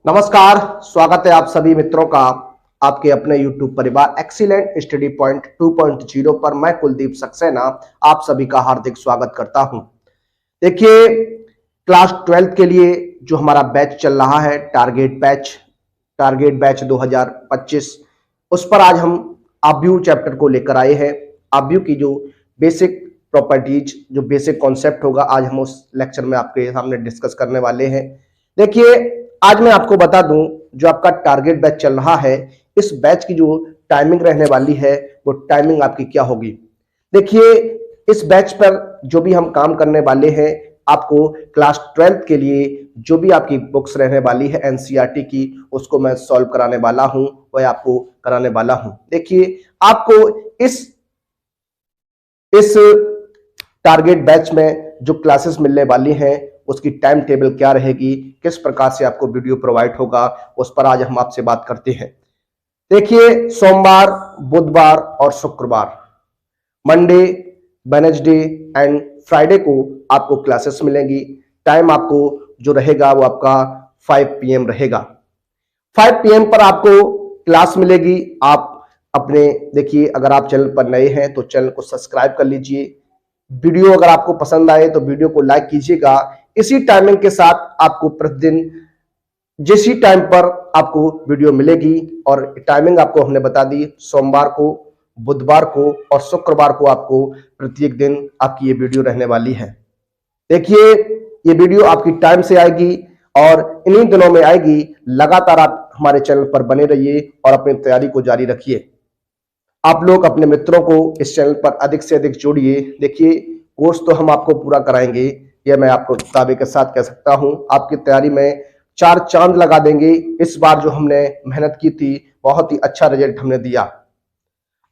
नमस्कार, स्वागत है आप सभी मित्रों का आपके अपने YouTube परिवार एक्सीलेंट स्टडी पॉइंट 2.0 पर। मैं कुलदीप सक्सेना आप सभी का हार्दिक स्वागत करता हूं। देखिए, क्लास 12 के लिए जो हमारा बैच चल रहा है टारगेट बैच 2025, उस पर आज हम आब्यू चैप्टर को लेकर आए हैं। आब्यू की जो बेसिक प्रॉपर्टीज, जो बेसिक कॉन्सेप्ट होगा, आज हम उस लेक्चर में आपके सामने डिस्कस करने वाले हैं। देखिए, आज मैं आपको बता दूं, जो आपका टारगेट बैच चल रहा है, इस बैच की जो टाइमिंग रहने वाली है वो टाइमिंग आपकी क्या होगी। देखिए, इस बैच पर जो भी हम काम करने वाले हैं, आपको क्लास 12 के लिए जो भी आपकी बुक्स रहने वाली है एनसीईआरटी की, उसको मैं सॉल्व कराने वाला हूं, वह आपको कराने वाला हूं। देखिए, आपको इस टारगेट बैच में जो क्लासेस मिलने वाली हैं उसकी टाइम टेबल क्या रहेगी, किस प्रकार से आपको वीडियो प्रोवाइड होगा, उस पर आज हम आपसे बात करते हैं। देखिए, सोमवार, बुधवार और शुक्रवार, मंडे, वेडनेसडे एंड फ्राइडे को आपको क्लासेस मिलेंगी। टाइम आपको जो रहेगा वो आपका 5 PM रहेगा। 5 PM पर आपको क्लास मिलेगी। आप अपने देखिए, अगर आप चैनल पर नए हैं तो चैनल को सब्सक्राइब कर लीजिए। वीडियो अगर आपको पसंद आए तो वीडियो को लाइक कीजिएगा। इसी टाइमिंग के साथ आपको प्रतिदिन जिस ही टाइम पर आपको वीडियो मिलेगी, और टाइमिंग आपको हमने बता दी, सोमवार को, बुधवार को और शुक्रवार को आपको प्रत्येक दिन आपकी ये वीडियो रहने वाली है। देखिए, ये वीडियो आपकी टाइम से आएगी और इन्हीं दिनों में आएगी। लगातार आप हमारे चैनल पर बने रहिए और अपनी तैयारी को जारी रखिए। आप लोग अपने मित्रों को इस चैनल पर अधिक से अधिक जोड़िए। देखिए, कोर्स तो हम आपको पूरा कराएंगे, यह मैं आपको दावे के साथ कह सकता हूं। आपकी तैयारी में 4 चांद लगा देंगे। इस बार जो हमने मेहनत की थी, बहुत ही अच्छा रिजल्ट हमने दिया।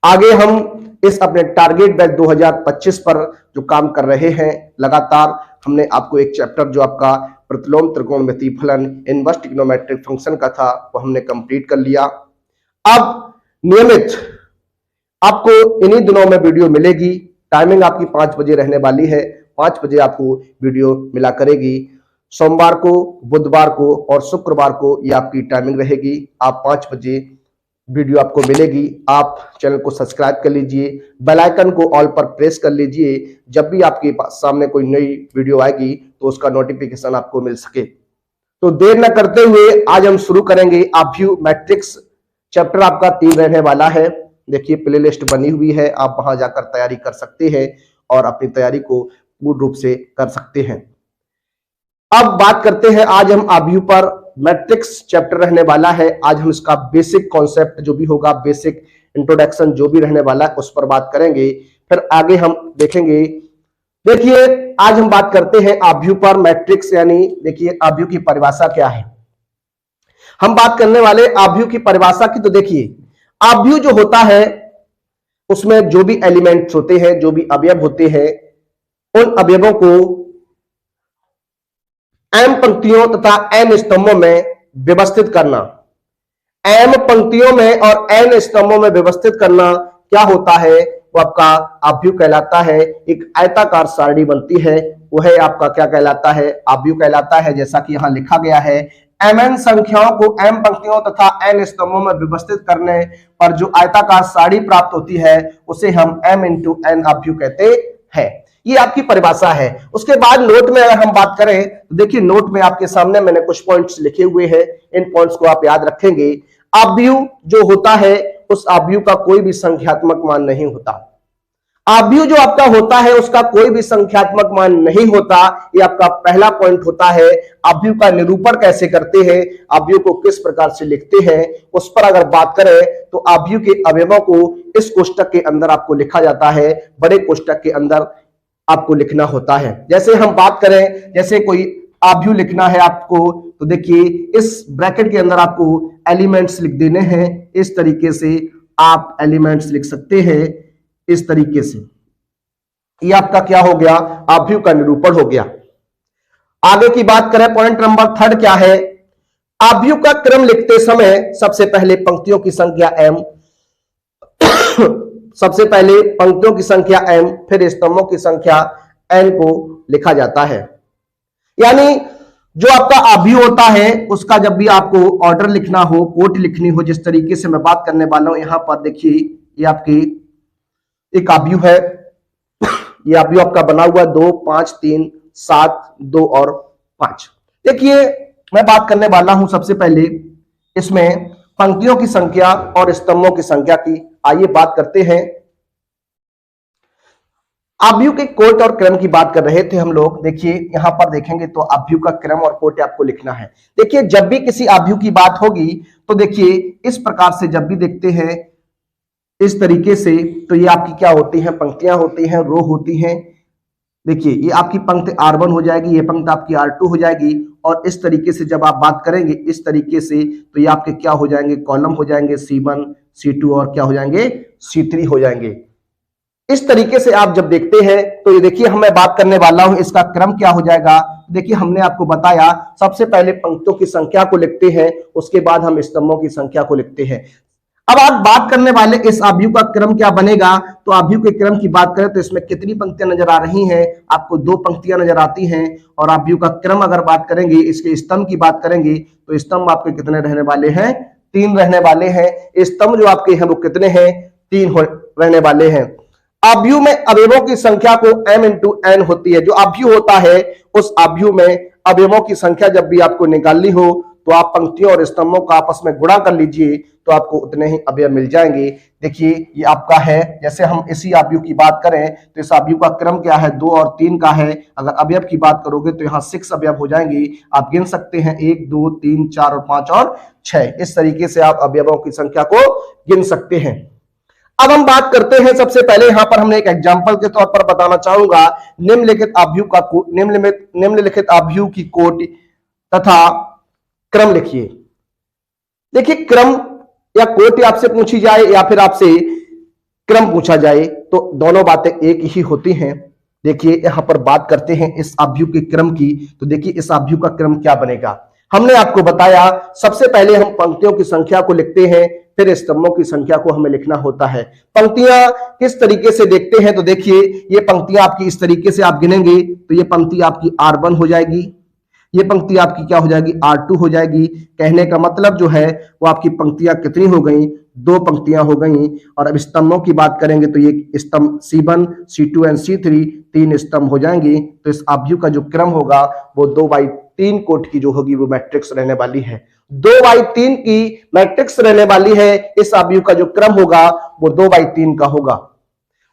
आगे हम इस अपने टारगेट बैच 2025 पर जो काम कर रहे हैं, लगातार हमने आपको एक चैप्टर जो आपका प्रतिलोम त्रिकोणमितीय फलन इनवर्स ट्रिग्नोमेट्रिक फंक्शन का था, वो हमने कंप्लीट कर लिया। अब नियमित आपको इन्हीं दिनों में वीडियो मिलेगी। टाइमिंग आपकी 5 बजे रहने वाली है। 5 बजे आपको वीडियो मिला करेगी। सोमवार को, बुधवार को और शुक्रवार को ये आपकी टाइमिंग रहेगी। आप 5 बजे वीडियो आपको मिलेगी। आप चैनल को सब्सक्राइब कर लीजिए, बेल आइकन को ऑल पर प्रेस कर लीजिए। जब भी आपके सामने कोई नई वीडियो आएगी तो उसका नोटिफिकेशन आपको मिल सके। तो देर न करते हुए आज हम शुरू करेंगे। आब्यू मैट्रिक्स चैप्टर आपका 3 रहने वाला है। देखिए, प्लेलिस्ट बनी हुई है, आप वहां जाकर तैयारी कर सकते हैं और अपनी तैयारी को पूर्ण रूप से कर सकते हैं। अब बात करते हैं, आज हम आब्यू पर मैट्रिक्स चैप्टर रहने वाला है। आज हम इसका बेसिक कॉन्सेप्ट जो भी होगा, बेसिक इंट्रोडक्शन जो भी रहने वाला है, उस पर बात करेंगे। फिर आगे हम देखेंगे। देखिए, आज हम बात करते हैं आब्यू पर मैट्रिक्स, यानी देखिए आब्यू की परिभाषा क्या है। हम बात करने वाले आब्यू की परिभाषा की। तो देखिए, आब्यू जो होता है उसमें जो भी एलिमेंट्स होते हैं, जो भी अवयव होते हैं, उन अवयवों को m पंक्तियों तथा n स्तंभों में व्यवस्थित करना। m पंक्तियों में और n स्तंभों में व्यवस्थित करना क्या होता है, वो आपका आब्यू कहलाता है। एक आयताकार सारणी बनती है, वह आपका क्या कहलाता है, आब्यू कहलाता है। जैसा कि यहां लिखा गया है, mn संख्याओं को m पंक्तियों तथा n स्तंभों में व्यवस्थित करने पर जो आयताकार सारणी प्राप्त होती है, उसे हम m इंटू n आब्यू कहते हैं। ये आपकी परिभाषा है। उसके बाद नोट में अगर हम बात करें तो देखिए, नोट में आपके सामने मैंने कुछ पॉइंट्स लिखे हुए हैं। इन पॉइंट्स को आप याद रखेंगे। आब्यू जो होता है, उस आब्यू का कोई भी संख्यात्मक मान नहीं होता। आब्यू जो आपका होता है उसका कोई भी संख्यात्मक मान नहीं होता। ये आपका पहला पॉइंट होता है। आब्यू का निरूपण कैसे करते हैं, आब्यू को किस प्रकार से लिखते हैं, उस पर अगर बात करें तो आब्यू के अवयवों को इस कोष्टक के अंदर आपको लिखा जाता है, बड़े कोष्टक के अंदर आपको लिखना होता है। जैसे हम बात करें, जैसे कोई आब्यू लिखना है आपको, तो देखिए इस ब्रैकेट के अंदर आपको एलिमेंट्स लिख देने हैं। इस तरीके से आप एलिमेंट्स लिख सकते हैं। इस तरीके से ये आपका क्या हो गया, आब्यू का निरूपण हो गया। आगे की बात करें, पॉइंट नंबर 3 क्या है, आब्यू का क्रम लिखते समय सबसे पहले पंक्तियों की संख्या m सबसे पहले पंक्तियों की संख्या m, फिर स्तंभों की संख्या n को लिखा जाता है। यानी जो आपका आव्यूह होता है उसका जब भी आपको ऑर्डर लिखना हो, कोट लिखनी हो, जिस तरीके से मैं बात करने वाला हूं, यहां पर देखिए ये आपकी एक आव्यूह है। ये आव्यूह आपका बना हुआ 2 5 3 7 2 और 5। देखिए मैं बात करने वाला हूं सबसे पहले इसमें पंक्तियों की संख्या और स्तंभों की संख्या की। आइए बात करते हैं। आव्यूह के कोट और क्रम की बात कर रहे थे हम लोग। देखिए यहां पर देखेंगे तो आव्यूह का क्रम और कोट आपको लिखना है। देखिए जब भी किसी आव्यूह की बात होगी तो देखिए इस प्रकार से जब भी देखते हैं इस तरीके से, तो ये आपकी क्या होती हैं, पंक्तियां होती हैं, रो होती हैं। देखिए ये आपकी पंक्ति R1 हो जाएगी, ये पंक्ति आपकी R2 हो जाएगी, और इस तरीके से जब आप बात करेंगे इस तरीके से तो ये आपके क्या हो जाएंगे, कॉलम हो जाएंगे C1 C2 और क्या हो जाएंगे C3 हो जाएंगे। इस तरीके से आप जब देखते हैं तो ये देखिए हम मैं बात करने वाला हूं इसका क्रम क्या हो जाएगा। देखिए हमने आपको बताया सबसे पहले पंक्तियों की संख्या को लिखते हैं, उसके बाद हम स्तंभों की संख्या को लिखते हैं। अब आप बात करने वाले इस आव्यूह का क्रम क्या बनेगा, तो आव्यूह के क्रम की बात करें तो इसमें कितनी पंक्तियां नजर आ रही हैं, आपको 2 पंक्तियां नजर आती हैं। और आव्यूह का क्रम अगर बात करेंगे, इसके स्तंभ की बात करेंगे तो स्तंभ आपके कितने रहने वाले हैं, 3 रहने वाले हैं। स्तंभ जो आपके हैं वो कितने हैं, 3 रहने वाले हैं। आव्यूह में अवयवों की संख्या को m इंटू n होती है। जो आव्यूह होता है उस आव्यूह में अवयवों की संख्या जब भी आपको निकालनी हो तो आप पंक्तियों और स्तंभों का आपस में गुणा कर लीजिए तो आपको उतने ही अवयव मिल जाएंगे। देखिए ये आपका है, जैसे हम इसी आव्यूह की बात करें तो इस आव्यूह का क्रम क्या है, 2 और 3 का है। अगर अवयव की बात करोगे तो यहाँ 6 अवयव हो जाएंगे। आप गिन सकते हैं 1 2 3 4 और 5 और 6। इस तरीके से आप अवयवों की संख्या को गिन सकते हैं। अब हम बात करते हैं, सबसे पहले यहां पर हमने एक एग्जांपल के तौर पर बताना चाहूंगा। निम्नलिखित आव्यूह की कोट तथा क्रम लिखिए। देखिए क्रम या कोट आपसे पूछी जाए या फिर आपसे क्रम पूछा जाए तो दोनों बातें एक ही होती हैं। देखिए यहां पर बात करते हैं इस आव्यूह के क्रम की, तो देखिए इस आव्यूह का क्रम क्या बनेगा। हमने आपको बताया सबसे पहले हम पंक्तियों की संख्या को लिखते हैं, फिर स्तंभों की संख्या को हमें लिखना होता है। पंक्तियां किस तरीके से देखते हैं, तो देखिए ये पंक्तियां आपकी इस तरीके से आप गिनेंगे तो ये पंक्ति आपकी R1 हो जाएगी, ये पंक्ति आपकी क्या हो जाएगी, R2 हो जाएगी। कहने का मतलब जो है वो आपकी पंक्तियां कितनी हो गई, 2 पंक्तियां हो गई। और अब स्तंभों की बात करेंगे तो ये स्तंभ C1 C2 एंड C3 3 स्तंभ हो जाएंगे। तो इस आव्यूह का जो क्रम होगा वो 2/3 कोट की जो होगी वो मैट्रिक्स रहने वाली है। 2/3 की मैट्रिक्स रहने वाली है। इस आव्यूह का जो क्रम होगा वो 2/3 का होगा।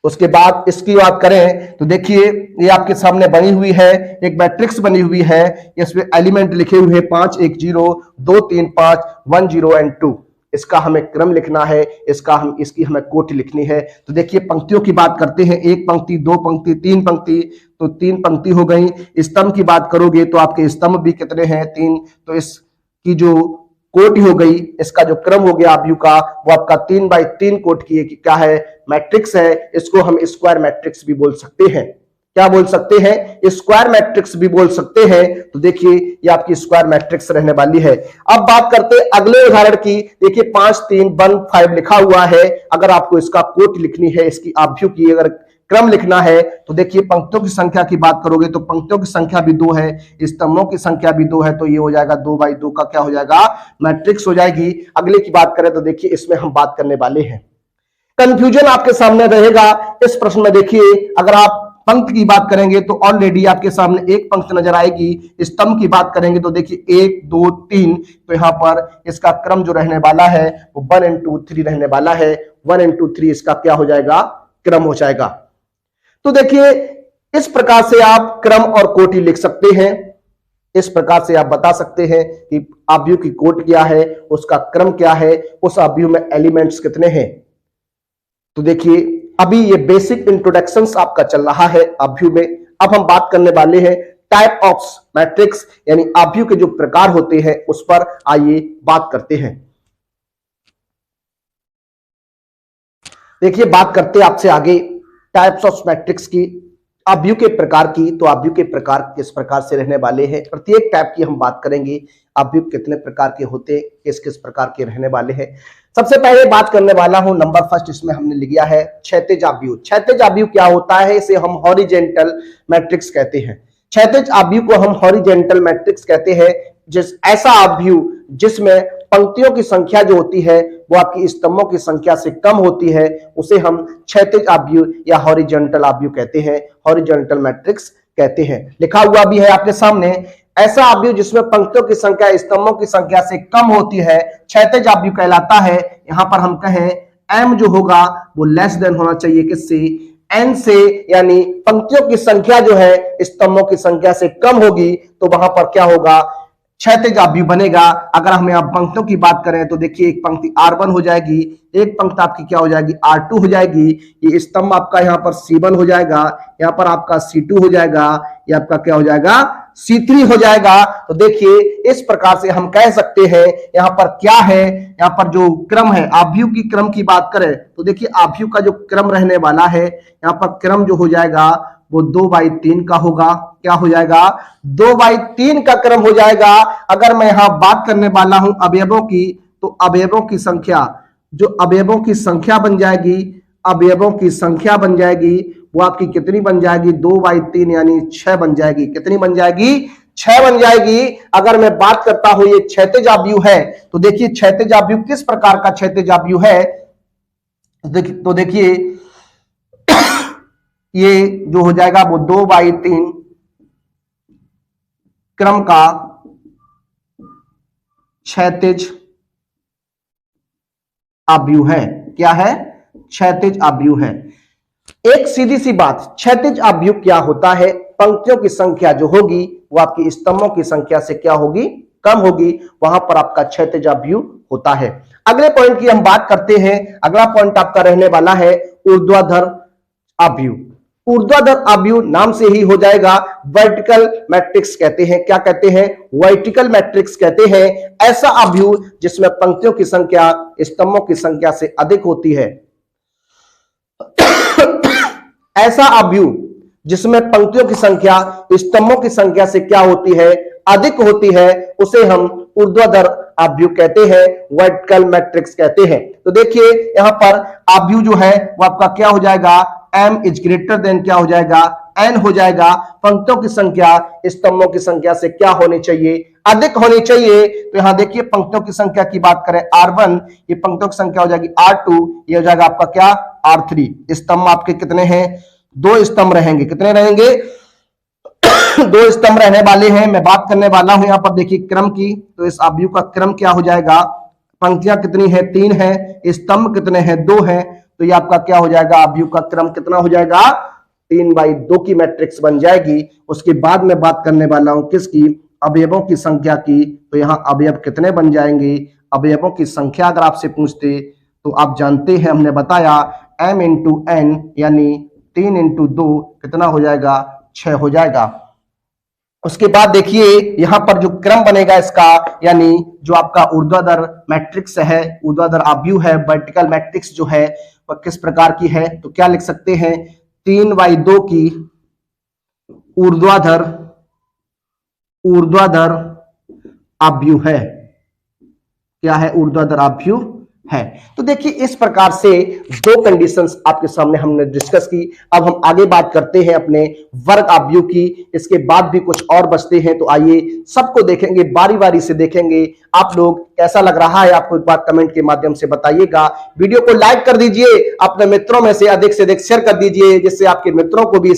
उसके बाद इसकी बात करें तो देखिए ये आपके सामने बनी हुई है, एक मैट्रिक्स बनी हुई है। इसमें एलिमेंट लिखे हुए हैं 5 1 0 2 3 5 1 0 एंड 2। इसका हमें क्रम लिखना है, इसकी हमें कोट लिखनी है। तो देखिए पंक्तियों की बात करते हैं, 1 पंक्ति 2 पंक्ति 3 पंक्ति, तो 3 पंक्ति हो गई। स्तंभ की बात करोगे तो आपके स्तंभ भी कितने हैं, 3। तो इसकी जो कोट हो गई, इसका जो क्रम हो गया आव्यूह का वो आपका 3/3 कोट की क्या है, मैट्रिक्स है। इसको हम स्क्वायर मैट्रिक्स भी बोल सकते हैं। क्या बोल सकते हैं, स्क्वायर मैट्रिक्स भी बोल सकते हैं। तो देखिए ये आपकी स्क्वायर मैट्रिक्स रहने वाली है। अब बात करते हैं अगले उदाहरण की। देखिए 5 3 1 5 लिखा हुआ है। अगर आपको इसका कोट लिखनी है, इसकी आव्यूह की अगर क्रम लिखना है तो देखिए पंक्तियों की संख्या की बात करोगे तो पंक्तियों की संख्या भी 2 है, स्तंभों की संख्या भी 2 है। तो ये हो जाएगा 2/2 का क्या हो जाएगा, मैट्रिक्स हो जाएगी। अगले की बात करें तो देखिए इसमें हम बात करने वाले हैं, कंफ्यूजन आपके सामने रहेगा इस प्रश्न में। देखिए अगर आप पंक्ति की बात करेंगे तो ऑलरेडी आपके सामने एक पंक्ति नजर आएगी। स्तंभ की बात करेंगे तो देखिए 1 2 3, तो यहां पर इसका क्रम जो रहने वाला है वो 1 into 3 रहने वाला है। 1 into 3 इसका क्या हो जाएगा, क्रम हो जाएगा। तो देखिए इस प्रकार से आप क्रम और कोटि लिख सकते हैं। इस प्रकार से आप बता सकते हैं कि आव्यूह की कोट क्या है, उसका क्रम क्या है, उस आव्यूह में एलिमेंट्स कितने हैं। तो देखिए अभी ये बेसिक इंट्रोडक्शंस आपका चल रहा है आव्यूह में। अब हम बात करने वाले हैं टाइप ऑफ मैट्रिक्स, यानी आव्यूह के जो प्रकार होते हैं उस पर आइए बात करते हैं। देखिए बात करते आपसे आगे टाइप्स ऑफ मैट्रिक्स की, आव्यूह के प्रकार की। तो आव्यूह के प्रकार किस प्रकार से रहने वाले हैं, प्रत्येक टाइप की हम बात करेंगे। आव्यूह कितने प्रकार के होते, किस किस प्रकार के रहने वाले हैं। सबसे पहले बात करने वाला हूं नंबर फर्स्ट, इसमें हमने लिया है क्षैतिज आव्यूह। क्षैतिज आव्यूह क्या होता है, इसे हम हॉरिजेंटल मैट्रिक्स कहते हैं। क्षैतिज आव्यूह को हम हॉरिजेंटल मैट्रिक्स कहते हैं। ऐसा आव्यूह जिसमें पंक्तियों की संख्या जो होती है वो आपकी स्तंभों की संख्या से कम होती है, उसे हम क्षैतिज आव्यूह या हॉरिजेंटल आव्यूह कहते हैं, हॉरिजेंटल मैट्रिक्स कहते हैं। लिखा हुआ भी है आपके सामने, ऐसा आव्यूह जिसमें पंक्तियों की संख्या स्तंभों की संख्या से कम होती है क्षैतिज आव्यूह कहलाता है। यहां पर हम कहें m जो होगा वो लेस देन होना चाहिए किससे, n से, यानी पंक्तियों की संख्या जो है स्तंभों की संख्या से कम होगी तो वहां पर क्या होगा, क्षैतिज आव्यूह बनेगा। अगर हम यहाँ पंक्तियों की बात करें तो देखिए एक पंक्ति R1 हो जाएगी, एक पंक्ति आपकी क्या हो जाएगी R2 हो जाएगी, ये स्तंभ आपका यहाँ पर C1 हो जाएगा, यहाँ पर आपका C2 हो जाएगा, ये आपका क्या हो जाएगा C3 हो जाएगा। तो देखिए इस प्रकार से हम कह सकते हैं यहाँ पर क्या है, यहाँ पर जो क्रम है आव्यूह की क्रम की बात करें तो देखिए आव्यूह का जो क्रम रहने वाला है यहाँ पर क्रम जो हो जाएगा वो 2/3 का होगा। क्या हो जाएगा 2/3 का क्रम हो जाएगा। अगर मैं यहां बात करने वाला हूं अवयवों की तो अवयवों की संख्या, जो अवयवों की संख्या बन जाएगी, अवयवों की संख्या बन जाएगी वो आपकी कितनी बन जाएगी 2/3 यानी 6 बन जाएगी। कितनी बन जाएगी 6 बन जाएगी। अगर मैं बात करता हूं ये क्षैतिज आव्यूह है तो देखिए क्षैतिज आव्यूह किस प्रकार का क्षैतिज आव्यूह है, तो देखिए ये जो हो जाएगा वो 2/3 क्रम का क्षैतिज आव्यूह है। क्या है, क्षैतिज आव्यूह है। एक सीधी सी बात, क्षैतिज आव्यूह क्या होता है, पंक्तियों की संख्या जो होगी वो आपकी स्तंभों की संख्या से क्या होगी, कम होगी, वहां पर आपका क्षैतिज आव्यूह होता है। अगले पॉइंट की हम बात करते हैं। अगला पॉइंट आपका रहने वाला है ऊर्ध्वाधर आव्यूह। ऊर्ध्वाधर आव्यूह नाम से ही हो जाएगा, वर्टिकल मैट्रिक्स कहते हैं। क्या कहते हैं, वर्टिकल मैट्रिक्स कहते हैं। ऐसा आव्यूह जिसमें पंक्तियों की संख्या स्तंभों की संख्या से अधिक होती है। ऐसा आव्यूह जिसमें पंक्तियों की संख्या स्तंभों की संख्या से क्या होती है, अधिक होती है, उसे हम ऊर्ध्वाधर आव्यूह कहते हैं, वर्टिकल मैट्रिक्स कहते हैं। तो देखिए यहां पर आव्यूह जो है वो आपका क्या हो जाएगा, m इज ग्रेटर देन क्या हो जाएगा, n हो जाएगा। पंक्तियों की संख्या स्तंभों की संख्या से क्या होनी चाहिए, अधिक होनी चाहिए। तो यहां देखिए पंक्तियों की संख्या की बात करें R1, ये पंक्तियों की संख्या हो जाएगी R2, ये हो जाएगा आपका क्या R3। स्तंभ आपके कितने हैं, 2 स्तंभ रहेंगे। कितने रहेंगे 2 स्तंभ रहने वाले हैं। मैं बात करने वाला हूं यहां पर देखिए क्रम की, तो इस आव्यूह का क्रम क्या हो जाएगा, पंक्तियां कितनी है 3 है, स्तंभ कितने हैं 2 है, तो ये आपका क्या हो जाएगा, आव्यूह का क्रम कितना हो जाएगा 3/2 की मैट्रिक्स बन जाएगी। उसके बाद मैं बात करने वाला हूं किसकी, अवयवों की संख्या की। तो यहां अवयव कितने बन जाएंगे, अवयवों की संख्या अगर आपसे पूछते तो आप जानते हैं, हमने बताया m × n यानी 3 × 2 कितना हो जाएगा 6 हो जाएगा। उसके बाद देखिए यहां पर जो क्रम बनेगा इसका, यानी जो आपका ऊर्ध्वाधर मैट्रिक्स है, ऊर्ध्वाधर आव्यूह है, वर्टिकल मैट्रिक्स जो है वह किस प्रकार की है, तो क्या लिख सकते हैं 3/2 की ऊर्ध्वाधर आव्यूह है। क्या है, ऊर्ध्वाधर आव्यूह है। तो देखिए इस प्रकार से 2 कंडीशंस आपके सामने हमने डिस्कस की। अब हम आगे बात करते हैं अपने वर्ग आव्यूह की। इसके बाद भी कुछ और बचते हैं, तो आइए सबको देखेंगे, बारी बारी से देखेंगे। आप लोग कैसा लग रहा है आपको एक बार कमेंट के माध्यम से बताइएगा। वीडियो को लाइक कर दीजिए, अपने मित्रों में से अधिक शेयर कर दीजिए, जिससे आपके मित्रों को भी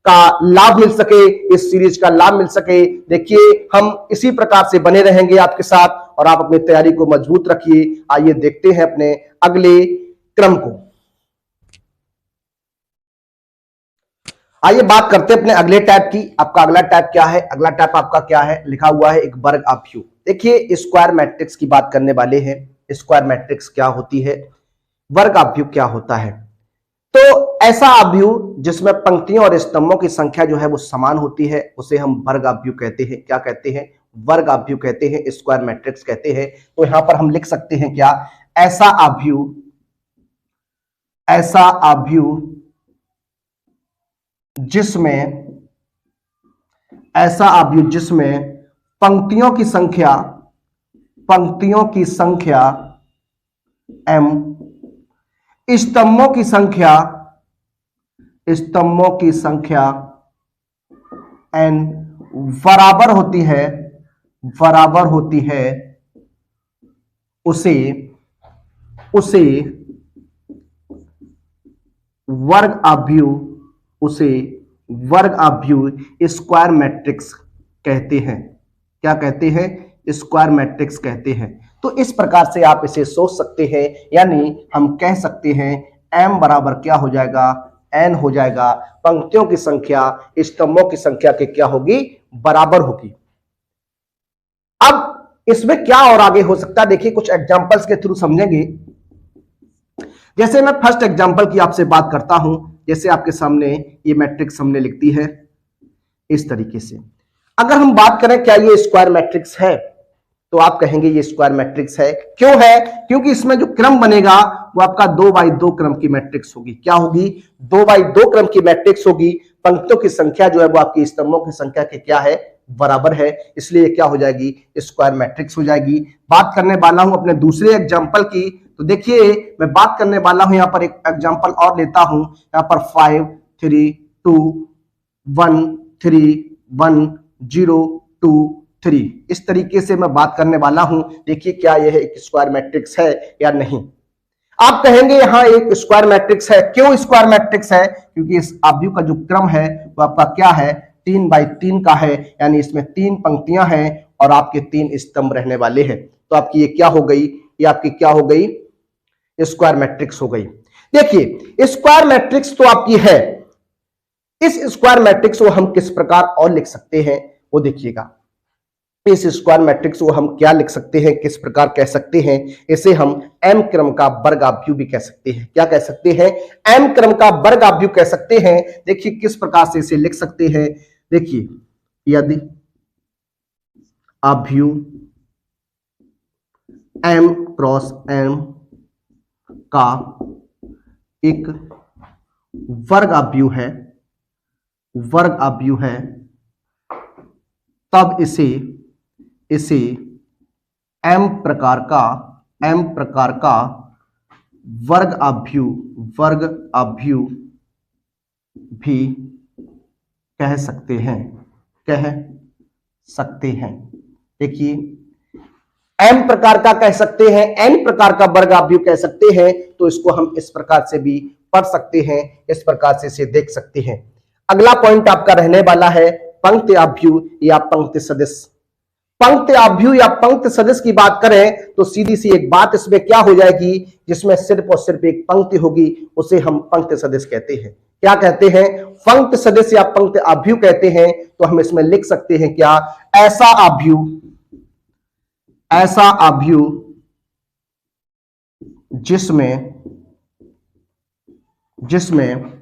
का लाभ मिल सके, इस सीरीज का लाभ मिल सके। देखिए हम इसी प्रकार से बने रहेंगे आपके साथ, और आप अपनी तैयारी को मजबूत रखिए। आइए देखते हैं अपने अगले क्रम को। आइए बात करते हैं अपने अगले टैब की। आपका अगला टैब क्या है, अगला टैब आपका क्या है, लिखा हुआ है एक वर्ग आव्यूह। देखिए स्क्वायर मैट्रिक्स की बात करने वाले हैं। स्क्वायर मैट्रिक्स क्या होती है, वर्ग आव्यूह क्या होता है। तो ऐसा आव्यूह जिसमें पंक्तियों और स्तंभों की संख्या जो है वो समान होती है, उसे हम वर्ग आव्यूह कहते हैं। क्या कहते हैं, वर्ग आव्यूह कहते हैं, स्क्वायर मैट्रिक्स कहते हैं। तो यहां पर हम लिख सकते हैं क्या, ऐसा आव्यूह जिसमें पंक्तियों की संख्या m, स्तंभों की संख्या एन बराबर होती है उसे वर्ग आव्यूह स्क्वायर मैट्रिक्स कहते हैं। क्या कहते हैं? स्क्वायर मैट्रिक्स कहते हैं। तो इस प्रकार से आप इसे सोच सकते हैं, यानी हम कह सकते हैं m बराबर क्या हो जाएगा? n हो जाएगा। पंक्तियों की संख्या स्तंभों की संख्या के क्या होगी? बराबर होगी। अब इसमें क्या और आगे हो सकता है, देखिए कुछ एग्जांपल्स के थ्रू समझेंगे। जैसे मैं फर्स्ट एग्जांपल की आपसे बात करता हूं, जैसे आपके सामने ये मैट्रिक्स हमने लिख दी है इस तरीके से। अगर हम बात करें क्या ये स्क्वायर मैट्रिक्स है, तो आप कहेंगे ये स्क्वायर मैट्रिक्स है। क्यों है? क्योंकि इसमें जो क्रम बनेगा वो आपका 2x2 क्रम की मैट्रिक्स होगी। क्या होगी? 2x2 क्रम की मैट्रिक्स होगी। पंक्तियों की संख्या जो है वो आपकी स्तंभों की संख्या के क्या है? बराबर है। इसलिए क्या हो जाएगी? स्क्वायर मैट्रिक्स हो जाएगी। बात करने वाला हूं अपने दूसरे एग्जाम्पल की। तो देखिए मैं बात करने वाला हूं, यहां पर एक एग्जाम्पल और लेता हूं। यहां पर 5 3 2 1 3 1 0 2 3 इस तरीके से मैं बात करने वाला हूं। देखिए क्या यह एक स्क्वायर मैट्रिक्स है या नहीं। आप कहेंगे यहां एक स्क्वायर मैट्रिक्स है। क्यों स्क्वायर मैट्रिक्स है? क्योंकि इस आव्यूह का जो क्रम है वो आपका क्या है? 3x3 का है, यानी इसमें 3 पंक्तियां हैं और आपके 3 स्तंभ रहने वाले हैं। तो आपकी ये क्या हो गई? ये आपकी क्या हो गई? स्क्वायर मैट्रिक्स हो गई। देखिए स्क्वायर मैट्रिक्स तो आपकी है। इस स्क्वायर मैट्रिक्स को हम किस प्रकार और लिख सकते हैं वो देखिएगा। इस स्क्वायर मैट्रिक्स को हम क्या लिख सकते हैं, किस प्रकार कह सकते हैं? इसे हम m क्रम का वर्ग आव्यूह भी कह सकते हैं। क्या कह सकते हैं? m क्रम का वर्ग आव्यूह कह सकते हैं। देखिए किस प्रकार से इसे लिख सकते हैं। देखिए यदि आव्यूह m क्रॉस m का एक वर्ग आव्यूह है, तब इसे m प्रकार का वर्ग आव्यूह भी कह सकते हैं। देखिए m प्रकार का कह सकते हैं, n प्रकार का वर्ग आव्यूह कह सकते हैं। तो इसको हम इस प्रकार से भी पढ़ सकते हैं, इस प्रकार से इसे देख सकते हैं। अगला पॉइंट आपका रहने वाला है पंक्ति आव्यूह या पंक्ति सदिश। पंक्ति आव्यूह या पंक्ति सदिश की बात करें तो सीधी सी एक बात इसमें क्या हो जाएगी, जिसमें सिर्फ और सिर्फ एक पंक्ति होगी, उसे हम पंक्ति सदिश कहते हैं। क्या कहते हैं? पंक्ति सदिश या पंक्ति आव्यूह कहते हैं। तो हम इसमें लिख सकते हैं क्या? ऐसा आव्यूह जिसमें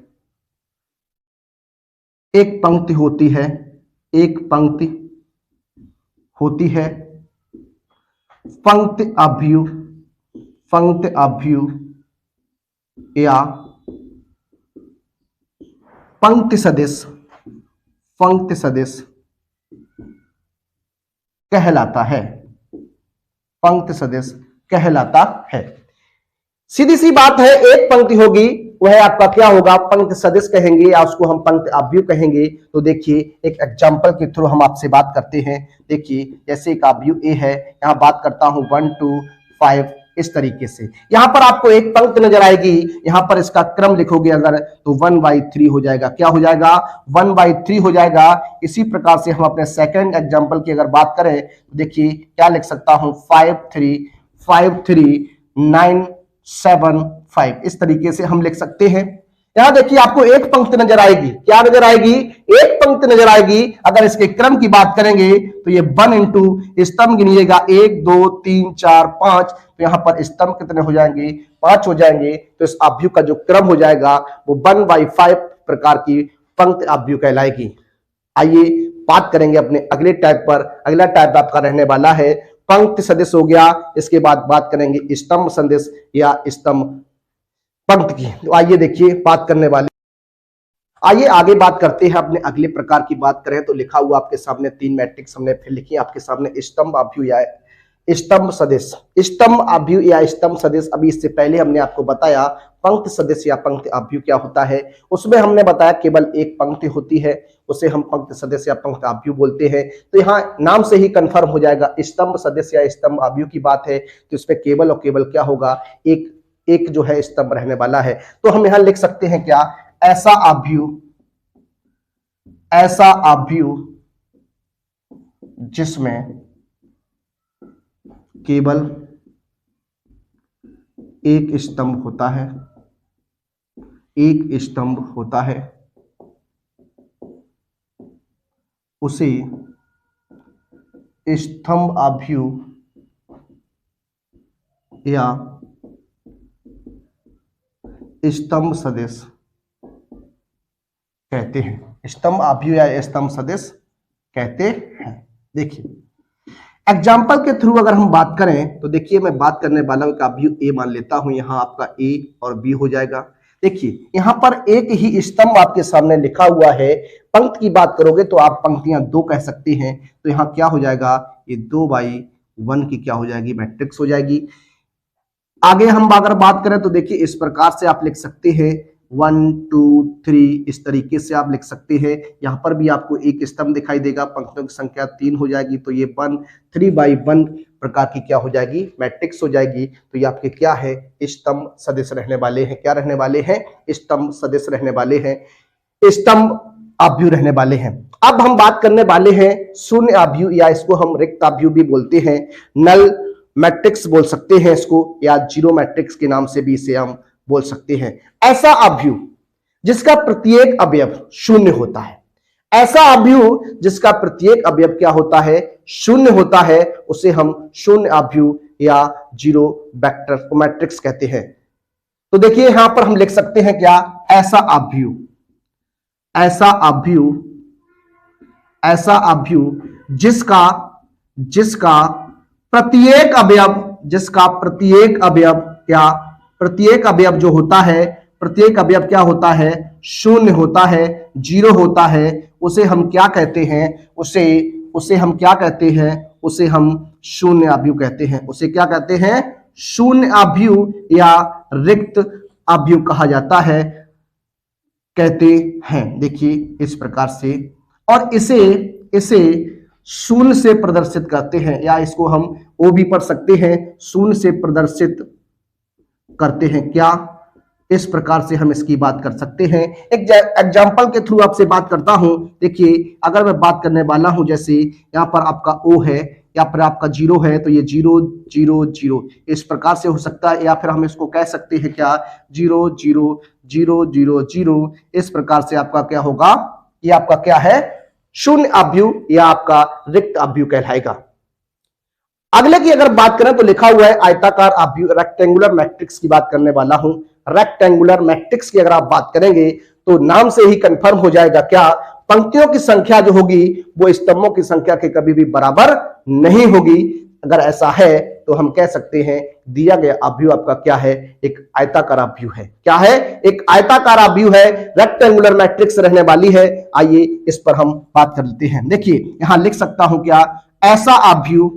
एक पंक्ति होती है, पंक्ति आव्यूह या पंक्ति सदिश कहलाता है। सीधी सी बात है, एक पंक्ति होगी वह आपका क्या होगा? पंक्ति सदिश कहेंगे या उसको हम पंक्ति आव्यूह कहेंगे। तो देखिए एक एग्जांपल के थ्रू हम आपसे बात करते हैं। देखिए जैसे एक आव्यूह ए है, यहां बात करता हूं 1 2 5 इस तरीके से। यहां पर आपको एक पंक्ति नजर आएगी, यहां पर इसका क्रम लिखोगे अगर तो 1/3 हो जाएगा। क्या हो जाएगा? 1/3 हो जाएगा। इसी प्रकार से हम अपने सेकंड एग्जांपल की अगर बात करें तो देखिए क्या लिख सकता हूं? 5 3 5 3 9 7 5 इस तरीके से हम लिख सकते हैं। यहां देखिए आपको एक पंक्ति नजर आएगी। क्या नजर आएगी? एक पंक्ति नजर आएगी। अगर इसके क्रम की बात करेंगे तो ये 1 इंटू स्तंभ गिनिएगा 1 2 3 4 5, तो यहां पर स्तंभ कितने हो जाएंगे? 5 हो जाएंगे। तो इस आव्यूह का जो क्रम हो जाएगा वो 1/5 प्रकार की पंक्ति आव्यूह कहलाएगी। आइए बात करेंगे अपने अगले टाइप पर। अगला टाइप आपका रहने वाला है पंक्ति सदिश हो गया। इसके बाद बात करेंगे स्तंभ सदिश या स्तंभ पंक्ति की। तो आइए देखिए बात करने वाले, आइए आगे बात करते हैं अपने अगले प्रकार की बात करें तो लिखा हुआ आपके सामने 3 मैट्रिक्स हमने फिर लिखी आपके सामने स्तंभ आव्यूह या स्तंभ सदिश, स्तंभ अवयव या स्तंभ सदिश। अभी इससे पहले हमने आपको बताया पंक्ति सदिश या पंक्ति अवयव क्या होता है, उसमें हमने बताया केवल एक पंक्ति होती है, उसे हम पंक्ति सदिश या पंक्ति अवयव बोलते हैं। तो यहाँ नाम से ही कंफर्म हो जाएगा, स्तंभ सदिश या स्तंभ अवयव की बात है तो इसमें केवल और केवल क्या होगा, एक जो है स्तंभ रहने वाला है। तो हम यहां लिख सकते हैं क्या, ऐसा अवयव जिसमें केवल एक स्तंभ होता है, एक स्तंभ होता है, उसे स्तंभ अवयव या स्तंभ सदिश कहते हैं, स्तंभ अवयव या स्तंभ सदिश कहते हैं। देखिए एग्जाम्पल के थ्रू अगर हम बात करें तो देखिए मैं बात करने वाला हूं कि अवयव ए मान लेता हूं, यहां आपका ए और बी हो जाएगा। देखिए यहां पर एक ही स्तंभ आपके सामने लिखा हुआ है, पंक्ति की बात करोगे तो आप पंक्तियां दो कह सकते हैं, तो यहां क्या हो जाएगा, ये 2/1 की क्या हो जाएगी, मैट्रिक्स हो जाएगी। आगे हम अगर बात करें तो देखिए इस प्रकार से आप लिख सकते हैं 1 2 3, इस तरीके से आप लिख सकते हैं। यहां पर भी आपको एक स्तंभ दिखाई देगा, पंक्तियों की संख्या 3 हो जाएगी, तो ये 3/1 प्रकार की क्या हो जाएगी, मैट्रिक्स हो जाएगी। तो ये आपके क्या है, स्तंभ सदिश रहने वाले हैं। क्या रहने वाले हैं, स्तंभ सदिश रहने वाले हैं, स्तंभ अवयव रहने वाले हैं। अब हम बात करने वाले हैं शून्य अवयव या इसको हम रिक्त अवयव भी बोलते हैं, नल मैट्रिक्स बोल सकते हैं इसको, या जीरो मैट्रिक्स के नाम से भी इसे हम बोल सकते हैं। ऐसा अवयव जिसका प्रत्येक अवयव शून्य होता है, ऐसा अवयव जिसका प्रत्येक अवयव क्या होता है, शून्य होता है, उसे हम शून्य अवयव या जीरो वेक्टर मैट्रिक्स कहते हैं। तो देखिए यहां पर हम लिख सकते हैं क्या, ऐसा अवयव, ऐसा अवयव, ऐसा अवयव जिसका प्रत्येक अवयव, जिसका प्रत्येक अवयव क्या, प्रत्येक अवयव जो होता है, प्रत्येक अवयव क्या होता है, शून्य होता है, जीरो होता है, उसे हम क्या कहते हैं, उसे हम क्या कहते हैं, उसे हम शून्य अवयव कहते हैं। उसे क्या कहते हैं, शून्य अवयव या रिक्त अवयव कहा जाता है, कहते हैं। देखिए इस प्रकार से, और इसे शून्य से प्रदर्शित करते हैं, या इसको हम ओ भी पढ़ सकते हैं, शून्य से प्रदर्शित करते हैं। क्या, इस प्रकार से हम इसकी बात कर सकते हैं। एक एग्जाम्पल के थ्रू आपसे बात करता हूं। देखिए अगर मैं बात करने वाला हूं, जैसे यहां पर आपका ओ है, यहाँ पर आपका 0 है, तो ये 0 0 0 इस प्रकार से हो सकता है, या फिर हम इसको कह सकते हैं क्या, 0 0 0 0 0, इस प्रकार से आपका क्या होगा, ये आपका क्या है, शून्य अवयव या आपका रिक्त अवयव कहलाएगा। अगले की अगर बात करें तो लिखा हुआ है आयताकार अवयव, रेक्टेंगुलर मैट्रिक्स की बात करने वाला हूं। रेक्टेंगुलर मैट्रिक्स की अगर आप बात करेंगे तो नाम से ही कंफर्म हो जाएगा क्या, पंक्तियों की संख्या जो होगी वो स्तंभों की संख्या के कभी भी बराबर नहीं होगी। अगर ऐसा है तो हम कह सकते हैं दिया गया अवयव आपका क्या है, एक आयताकार अवयव है। क्या है, एक आयताकार अवयव है, रेक्टेंगुलर मैट्रिक्स रहने वाली है। आइए इस पर हम बात कर लेते हैं। देखिए यहां लिख सकता हूं क्या, ऐसा अवयव,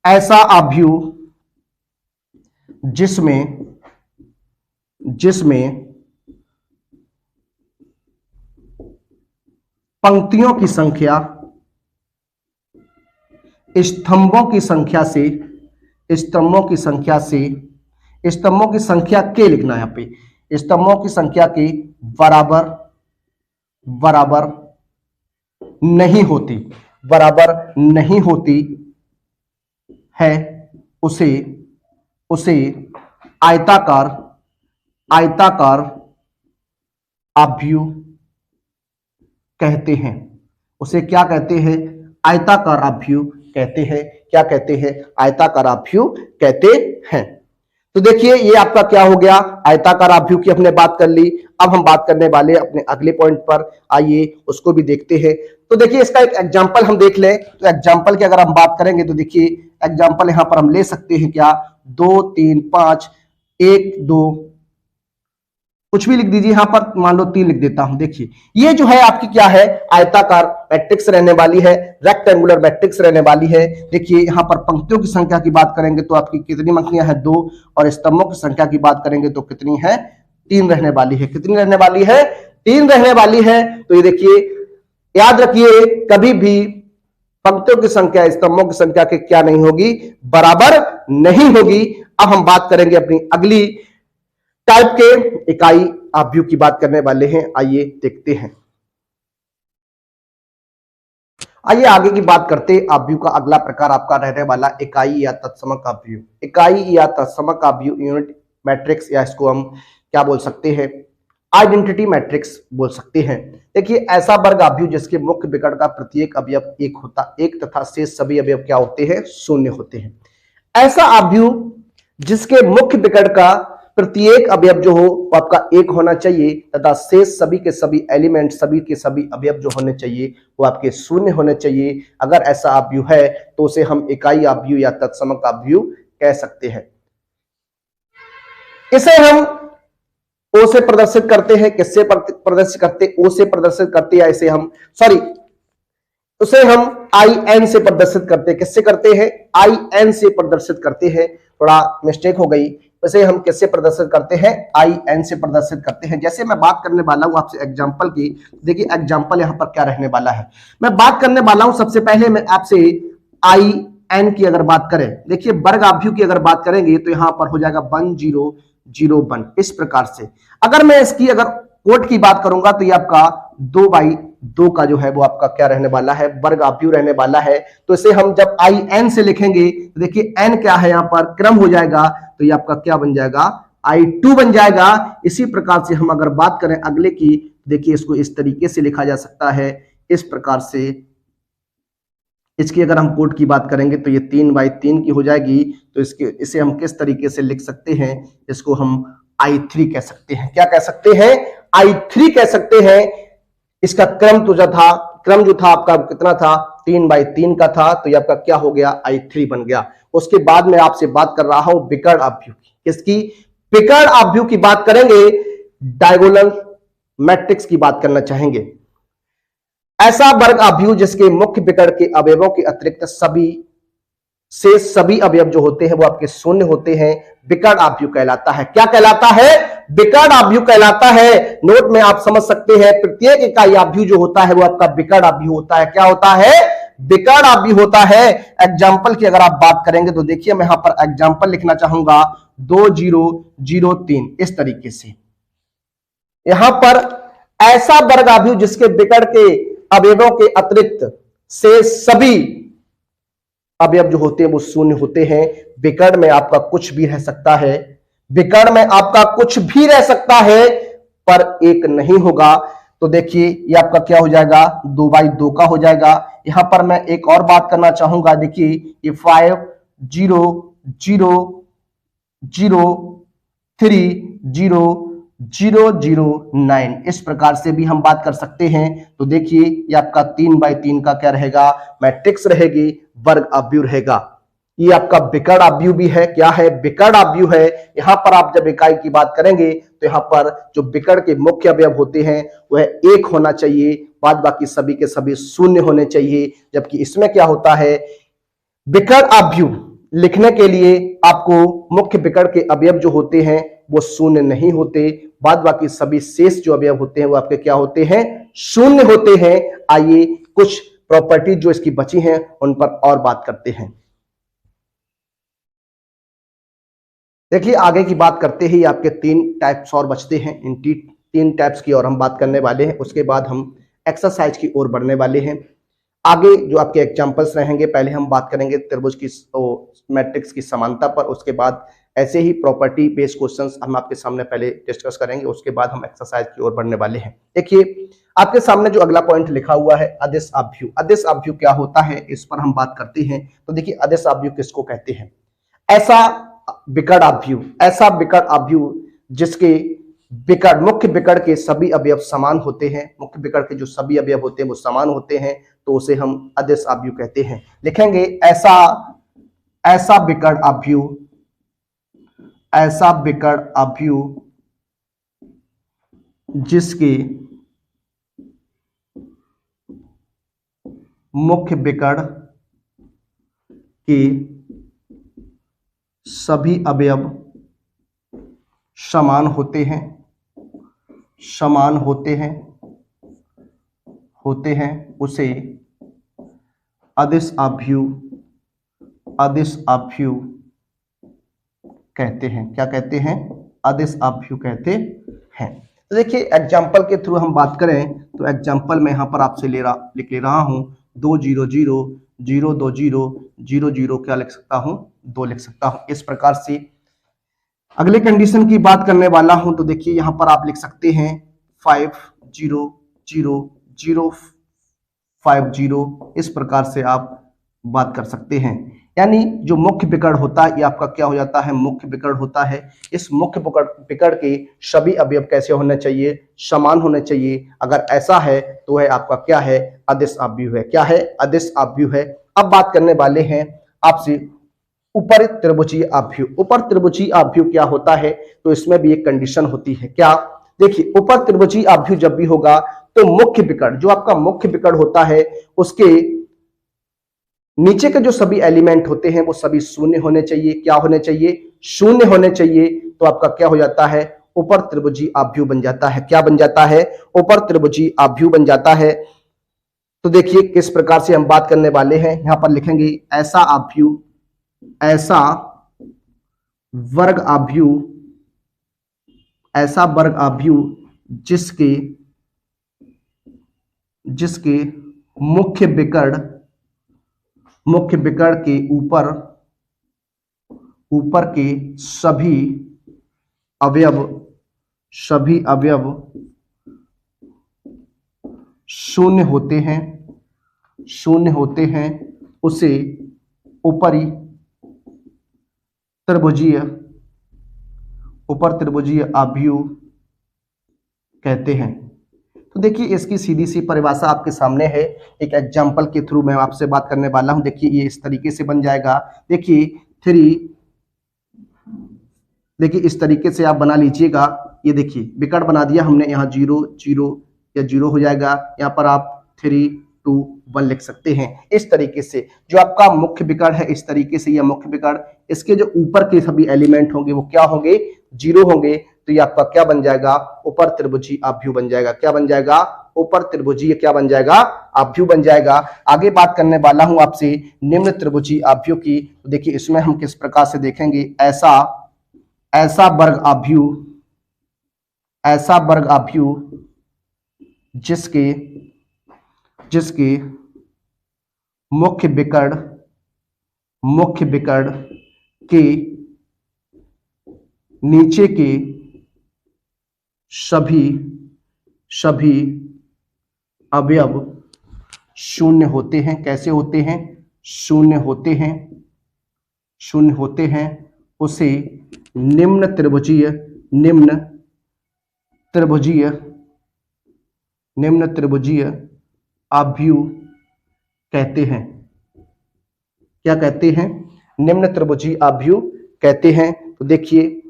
ऐसा अवयव जिसमें पंक्तियों की संख्या स्तंभों की संख्या से, स्तंभों की संख्या से, स्तंभों की संख्या के लिखना है यहाँ पे, स्तंभों की संख्या के बराबर बराबर नहीं होती, बराबर नहीं होती है, उसे आयताकार अवयव कहते हैं। उसे क्या कहते हैं, आयताकार अवयव कहते हैं। क्या कहते हैं, आयताकार अवयव कहते हैं। तो देखिए ये आपका क्या हो गया, आयताकार अवयव की हमने बात कर ली। अब हम बात करने वाले अपने अगले पॉइंट पर, आइए उसको भी देखते हैं। तो देखिए इसका एक एग्जांपल हम देख लें। तो एग्जांपल की अगर हम बात करेंगे तो देखिए एग्जांपल यहां पर हम ले सकते हैं क्या, 2 3 5 1 2, कुछ भी लिख दीजिए, यहां पर मान लो 3 लिख देता हूं। देखिए ये जो है आपकी क्या है, आयताकार मैट्रिक्स रहने वाली है, रेक्टेंगुलर मैट्रिक्स रहने वाली है। देखिए यहां पर पंक्तियों की संख्या की बात करेंगे तो आपकी कितनी पंक्तियां हैं, 2, और स्तंभों की संख्या की बात करेंगे तो कितनी है, 3 रहने वाली है। कितनी रहने वाली है, 3 रहने वाली है। तो ये देखिए याद रखिए, कभी भी पंक्तियों की संख्या स्तंभों की संख्या के क्या नहीं होगी, बराबर नहीं होगी। अब हम बात करेंगे अपनी अगली टाइप के इकाई आव्यूह की बात करने वाले हैं। आइए देखते हैं। आइए आगे की बात करते हैं। आव्यूह का अगला प्रकार आपका रहने वाला इकाई या तत्समक आव्यूह। इकाई या तत्समक आव्यूह यूनिट मैट्रिक्स, या इसको हम क्या बोल सकते हैं, आइडेंटिटी मैट्रिक्स बोल सकते हैं। देखिए ऐसा वर्ग आव्यूह जिसके मुख्य विकर्ण का प्रत्येक अवयव एक तथा शेष सभी अवयव क्या होते हैं, शून्य होते हैं। ऐसा आव्यूह जिसके मुख्य विकर्ण का प्रत्येक अवयव जो हो वो आपका 1 होना चाहिए तथा शेष सभी के सभी एलिमेंट, सभी के सभी अवयव जो होने चाहिए वो आपके शून्य होने चाहिए। अगर ऐसा आव्यूह है तो उसे हम इकाई आव्यूह या तत्समक आव्यूह कह सकते हैं। इसे हम ओ से प्रदर्शित करते हैं। किससे प्रदर्शित करते, ओ से प्रदर्शित करते, या इसे हम उसे हम आई एन से प्रदर्शित करते हैं। किससे करते हैं, आई एन से प्रदर्शित करते हैं। थोड़ा मिस्टेक हो गई। इसे हम किससे प्रदर्शित करते हैं, आई एन से प्रदर्शित करते हैं। जैसे मैं बात करने वाला हूं आपसे एग्जाम्पल की। देखिए एग्जाम्पल यहां पर क्या रहने वाला है, मैं बात करने वाला हूं सबसे पहले मैं आपसे आई एन की अगर बात करें, देखिए वर्ग आव्यूह की अगर बात करेंगे तो यहां पर हो जाएगा 1001 इस प्रकार से। अगर मैं इसकी अगर कोट की बात करूंगा तो ये आपका 2/2 का जो है वो आपका क्या रहने वाला है, वर्ग आव्यूह रहने वाला है। तो इसे हम जब आई एन से लिखेंगे तो देखिए एन क्या है, यहां पर क्रम हो जाएगा, तो ये आपका क्या बन जाएगा, I2 बन जाएगा। इसी प्रकार से हम अगर बात करें अगले की, देखिए इसको इस तरीके से लिखा जा सकता है, इस प्रकार से। इसकी अगर हम कोट की बात करेंगे तो ये 3/3 की हो जाएगी। तो इसे हम किस तरीके से लिख सकते हैं, इसको हम I3 कह सकते हैं। क्या कह सकते हैं, I3 कह सकते हैं। इसका क्रम जो था आपका कितना था, 3/3 का था। तो ये आपका क्या हो गया, I3 बन गया। उसके बाद में आपसे बात कर रहा हूं विकर्ण आव्यूह की। किसकी, विकर्ण आव्यूह की बात करेंगे, डायगोनल मैट्रिक्स की बात करना चाहेंगे। ऐसा वर्ग आव्यूह जिसके मुख्य विकर्ण के अवयवों के अतिरिक्त सभी अवयव जो होते हैं वो आपके शून्य होते हैं, विकर्ण आव्यूह कहलाता है। क्या कहलाता है, विकर्ण आव्यूह कहलाता है। नोट में आप समझ सकते हैं, प्रत्येक इकाई आव्यूह जो होता है वो आपका विकर्ण आव्यूह होता है। क्या होता है, विकर्ण आव्यूह होता है। एग्जाम्पल की अगर आप बात करेंगे तो देखिए मैं यहां पर एग्जाम्पल लिखना चाहूंगा 2003 इस तरीके से। यहां पर ऐसा वर्ग आव्यूह जिसके विकर्ण के अवयवों के अतिरिक्त से सभी अवयव जो होते हैं वो शून्य होते हैं। विकर्ण में आपका कुछ भी रह सकता है, विकर्ण में आपका कुछ भी रह सकता है पर एक नहीं होगा। तो देखिए ये आपका क्या हो जाएगा, 2/2 का हो जाएगा। यहां पर मैं एक और बात करना चाहूंगा, देखिए ये 500030009 इस प्रकार से भी हम बात कर सकते हैं। तो देखिए ये आपका 3/3 का क्या रहेगा, मैट्रिक्स रहेगी, वर्ग आव्यूह रहेगा। ये आपका विकर्ण आव्यूह भी है। क्या है, विकर्ण आव्यूह है। यहां पर आप जब इकाई की बात करेंगे तो यहां पर जो विकर्ण के मुख्य अवयव होते हैं वह 1 होना चाहिए, बाद बाकी सभी के सभी शून्य होने चाहिए। जबकि इसमें क्या होता है, विकर्ण आव्यूह लिखने के लिए आपको मुख्य विकर्ण के अवयव जो होते हैं वो शून्य नहीं होते, बाद बाकी सभी शेष जो अवयव होते हैं वो आपके क्या होते हैं, शून्य होते हैं। आइए कुछ प्रॉपर्टी जो इसकी बची हैं उन पर और बात करते हैं। देखिए आगे की बात करते ही आपके 3 टाइप्स और बचते हैं। इन 3 टाइप्स की और हम बात करने वाले हैं। उसके बाद हम एक्सरसाइज की ओर बढ़ने वाले हैं। आगे जो आपके एग्जांपल्स रहेंगे, पहले हम बात करेंगे त्रिभुज की मैट्रिक्स की समानता पर, उसके बाद ऐसे ही प्रॉपर्टी बेस्ड क्वेश्चंस हम आपके सामने पहले डिस्कस करेंगे, उसके बाद हम एक्सरसाइज की ओर बढ़ने वाले हैं। देखिए आपके सामने जो अगला पॉइंट लिखा हुआ है, अदिश आव्यूह। अदिश आव्यूह क्या होता है, इस पर हम बात करते हैं। तो देखिए अदिश आव्यूह किसको कहते हैं, ऐसा विकर्ण आव्यूह, ऐसा विकर्ण आव्यूह जिसके मुख्य विकर्ण के सभी अवयव समान होते हैं, मुख्य विकर्ण के जो सभी अवयव होते हैं वो समान होते हैं, तो उसे हम अदिश आव्यूह कहते हैं। लिखेंगे ऐसा विकर्ण आव्यूह, ऐसा विकर्ण आव्यूह जिसके मुख्य विकर्ण के सभी अवयव समान होते हैं, उसे अदिश आव्यूह कहते हैं। क्या कहते हैं? अदिश आव्यूह कहते हैं। तो देखिए एग्जाम्पल के थ्रू हम बात करें तो एग्जाम्पल में यहां पर आपसे लिख ले रहा हूं 2 0 0 0 2 0 0 0 क्या लिख सकता हूं? 2 लिख सकता हूं। इस प्रकार से अगले कंडीशन की बात करने वाला हूं तो देखिए यहां पर आप लिख सकते हैं 5 0 0 0 5 0। इस प्रकार से आप बात कर सकते हैं। यानी जो मुख्य विकर्ण होता है ये आपका क्या हो जाता है? मुख्य विकर्ण होता है। इस मुख्य विकर्ण के सभी अवयव कैसे होने चाहिए? समान होने चाहिए। अगर ऐसा है तो वह आपका क्या है? अदिश आव्यूह है। क्या है? अदिश आव्यूह है। अब बात करने वाले हैं आपसे ऊपर त्रिभुजीय आव्यूह। ऊपर त्रिभुजीय आव्यूह क्या होता है? तो इसमें भी एक कंडीशन होती है। क्या? देखिए ऊपर त्रिभुजीय आव्यूह जब भी होगा तो मुख्य विकर्ण, जो आपका मुख्य विकर्ण होता है उसके नीचे के जो सभी एलिमेंट होते हैं वो सभी शून्य होने चाहिए। क्या होने चाहिए? शून्य होने चाहिए। तो आपका क्या हो जाता है? ऊपर त्रिभुजीय आव्यूह बन जाता है। क्या बन जाता है? ऊपर त्रिभुजीय आव्यूह बन जाता है। तो देखिए किस प्रकार से हम बात करने वाले हैं। यहां पर लिखेंगे ऐसा आव्यूह, ऐसा वर्ग आव्यूह, ऐसा वर्ग आव्यूह जिसके मुख्य विकर्ण के ऊपर के सभी अवयव शून्य होते हैं, उसे ऊपर त्रिभुजीय आव्यूह कहते हैं। तो देखिए इसकी सीधी सी परिभाषा आपके सामने है। एक एग्जाम्पल के थ्रू मैं आपसे बात करने वाला हूं। देखिए ये इस तरीके से बन जाएगा। देखिए 3, देखिए इस तरीके से आप बना लीजिएगा। ये देखिए विकर्ण बना दिया हमने। यहाँ 0 0 या 0 हो जाएगा। यहाँ पर आप 3 2 1 लिख सकते हैं। इस तरीके से जो आपका मुख्य विकर्ण है, इस तरीके से यह मुख्य विकर्ण, इसके जो ऊपर के सभी एलिमेंट होंगे वो क्या होंगे? 0 होंगे। तो ये आपका क्या बन जाएगा? ऊपर त्रिभुजीय आव्यूह बन जाएगा। क्या बन जाएगा? ऊपर त्रिभुजीय क्या बन जाएगा? आव्यूह बन जाएगा। आगे बात करने वाला हूं आपसे निम्न त्रिभुजीय आव्यूह की। तो देखिए इसमें हम किस प्रकार से देखेंगे। ऐसा वर्ग आव्यूह जिसके मुख्य विकर्ण के नीचे के सभी अवयव शून्य होते हैं। कैसे होते हैं? शून्य होते हैं। उसे निम्न त्रिभुजीय आव्यूह कहते हैं। क्या कहते हैं? निम्न त्रिभुजीय आव्यूह कहते हैं। तो देखिए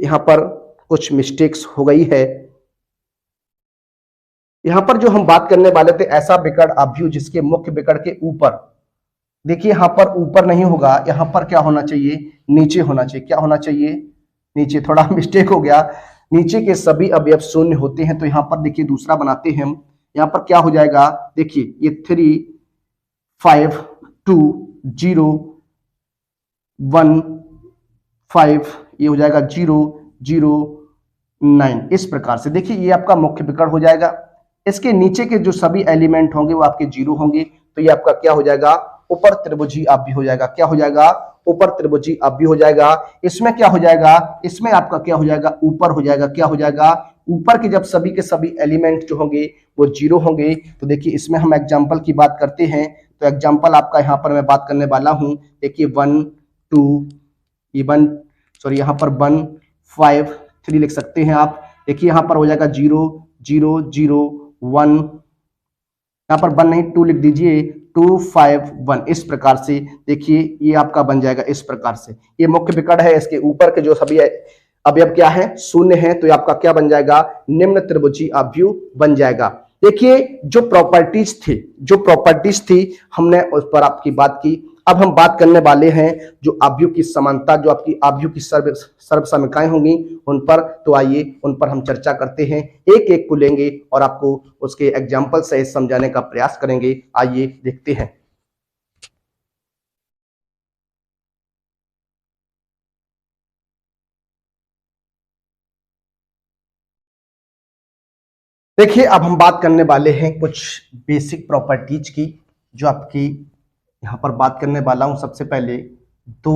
यहां पर कुछ मिस्टेक्स हो गई है। यहां पर जो हम बात करने वाले थे ऐसा विकर्ण आव्यूह जिसके मुख्य विकर्ण के ऊपर, देखिए यहां पर ऊपर नहीं होगा, यहां पर क्या होना चाहिए? नीचे होना चाहिए। क्या होना चाहिए? नीचे। थोड़ा मिस्टेक हो गया। नीचे के सभी अवयव शून्य होते हैं। तो यहां पर देखिए दूसरा बनाते हैं हम। यहां पर क्या हो जाएगा? देखिए ये 3 5 2 0 1 5, ये हो जाएगा 0 0 9। इस प्रकार से देखिए ये आपका मुख्य विकर्ण हो जाएगा। इसके नीचे के जो सभी एलिमेंट होंगे वो आपके 0 होंगे। तो ये आपका क्या हो जाएगा? ऊपर त्रिभुजीय आव्यूह हो जाएगा। क्या हो जाएगा? ऊपर त्रिभुजीय आव्यूह हो जाएगा। इसमें क्या हो जाएगा? इसमें आपका क्या हो जाएगा? ऊपर हो जाएगा। क्या हो जाएगा? ऊपर के जब सभी के सभी एलिमेंट जो होंगे वो 0 होंगे। तो देखिए इसमें हम एग्जाम्पल की बात करते हैं। तो एग्जाम्पल आपका यहाँ पर मैं बात करने वाला हूँ। देखिए 1 2 यहाँ पर 1 5 3 लिख सकते हैं आप। देखिए यहाँ पर हो जाएगा 0 0 0 1, यहाँ पर 1 नहीं 2 लिख दीजिए, 2 5 1। इस प्रकार से देखिए ये आपका बन जाएगा। इस प्रकार से ये मुख्य विकर्ण है। इसके ऊपर के जो सभी अवयव क्या है, शून्य है, तो ये आपका क्या बन जाएगा, निम्न त्रिभुजी अवयव बन जाएगा। देखिए जो प्रॉपर्टीज थी हमने उस पर आपकी बात की। अब हम बात करने वाले हैं जो अवयव की समानता, जो आपकी अवयव की सर्वसमीकाएं होंगी उन पर। तो आइए उन पर हम चर्चा करते हैं, एक एक को लेंगे और आपको उसके एग्जाम्पल सहित समझाने का प्रयास करेंगे। आइए देखते हैं। देखिए अब हम बात करने वाले हैं कुछ बेसिक प्रॉपर्टीज की, जो आपकी यहां पर बात करने वाला हूं। सबसे पहले दो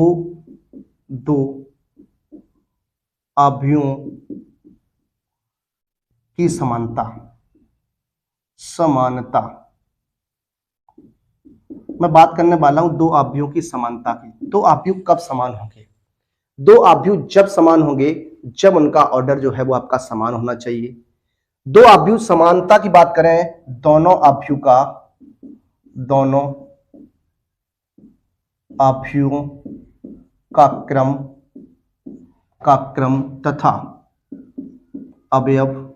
अवयवों की समानता, मैं बात करने वाला हूं दो अवयवों की समानता की। दो अवयव कब समान होंगे, दो अवयव जब समान होंगे जब उनका ऑर्डर जो है वो आपका समान होना चाहिए। दो अवयव समानता की बात करें, दोनों अवयवों का क्रम तथा अवयव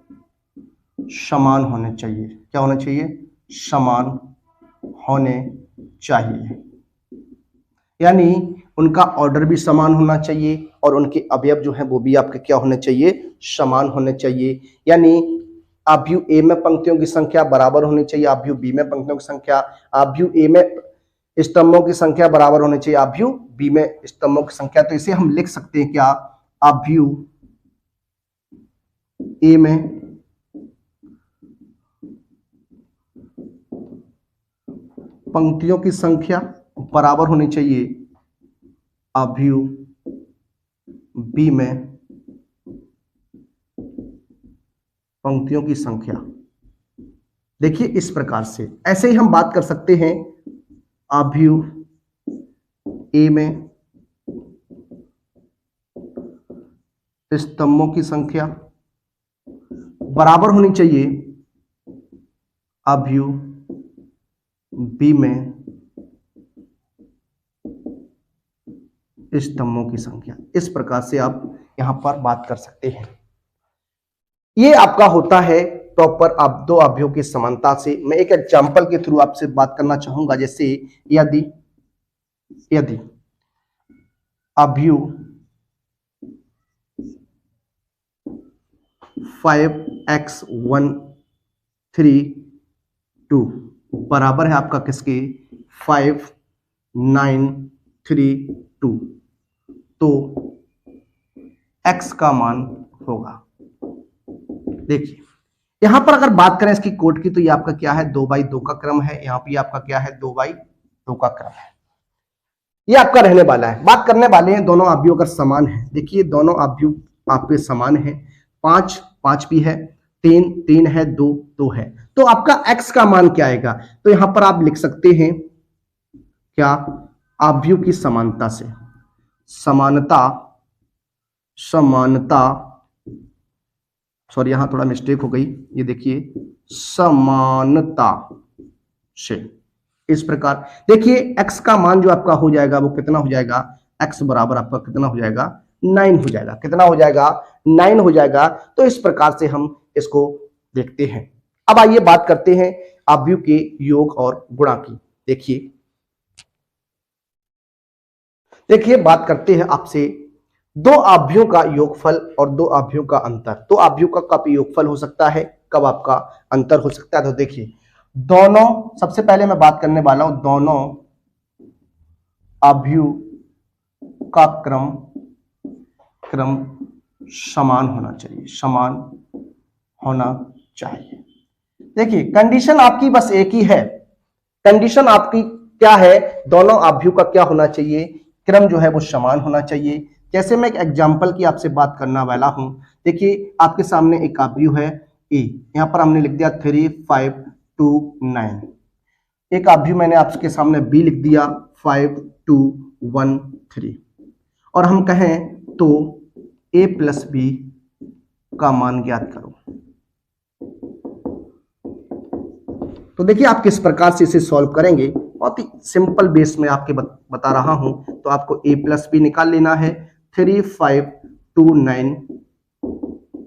समान होने चाहिए। क्या होना चाहिए, समान होने चाहिए, यानी उनका ऑर्डर भी समान होना चाहिए और उनके अवयव जो है वो भी आपके क्या होने चाहिए, समान होने चाहिए। यानी अवयव ए में पंक्तियों की संख्या बराबर होनी चाहिए अवयव बी में पंक्तियों की संख्या, अवयव ए में स्तंभों की संख्या बराबर होनी चाहिए अवयव बी में स्तंभों की संख्या। तो इसे हम लिख सकते हैं क्या, अवयव ए में पंक्तियों की संख्या बराबर होनी चाहिए अवयव बी में पंक्तियों की संख्या। देखिए इस प्रकार से, ऐसे ही हम बात कर सकते हैं अवयव ए में स्तंभों की संख्या बराबर होनी चाहिए अवयव बी में स्तंभों की संख्या। इस प्रकार से आप यहां पर बात कर सकते हैं। ये आपका होता है प्रॉपर आप दो अवयवों की समानता से। मैं एक एग्जांपल के थ्रू आपसे बात करना चाहूंगा, जैसे यदि अवयव 5x132 बराबर है आपका किसके, 5932, तो x का मान होगा। देखिए यहां पर अगर बात करें इसकी कोट की, तो ये आपका क्या है, 2/2 का क्रम है। यहां पे आपका क्या है, 2/2 का क्रम है। ये आपका रहने वाला है। बात करने वाले हैं दोनों अवयव अगर समान है। देखिए दोनों अवयव आपके समान है, 5 भी है, 3 है, 2 है, तो आपका x का मान क्या आएगा। तो यहां पर आप लिख सकते हैं क्या, अवयव की समानता से, समानता सॉरी यहां थोड़ा मिस्टेक हो गई, ये देखिए समानता से। इस प्रकार देखिए x का मान जो आपका हो जाएगा वो कितना हो जाएगा, x बराबर आपका कितना हो जाएगा, 9 हो जाएगा। कितना हो जाएगा, 9 हो जाएगा। तो इस प्रकार से हम इसको देखते हैं। अब आइए बात करते हैं अवयव के योग और गुणा की। देखिए बात करते हैं आपसे दो अवयवों का योगफल और दो अवयवों का अंतर। दो अवयव का कब योगफल हो सकता है, कब आपका अंतर हो सकता है। तो देखिए दोनों, सबसे पहले मैं बात करने वाला हूं दोनों अवयव का क्रम समान होना चाहिए, देखिए कंडीशन आपकी बस एक ही है। कंडीशन आपकी क्या है, दोनों अवयव का क्या होना चाहिए, क्रम जो है वो समान होना चाहिए। जैसे मैं एक एग्जांपल की आपसे बात करने वाला हूं। देखिए आपके सामने एक अवयव है ए, यहां पर हमने लिख दिया 3, 5, 2, 9। एक अवयव मैंने आपके सामने बी लिख दिया 5, 2, 1, 3। और हम कहें तो a प्लस बी का मान ज्ञात करो। तो देखिए आप किस प्रकार से इसे सॉल्व करेंगे, बहुत ही सिंपल बेस में आपके बता रहा हूं। तो आपको a प्लस बी निकाल लेना है। 3, 5 29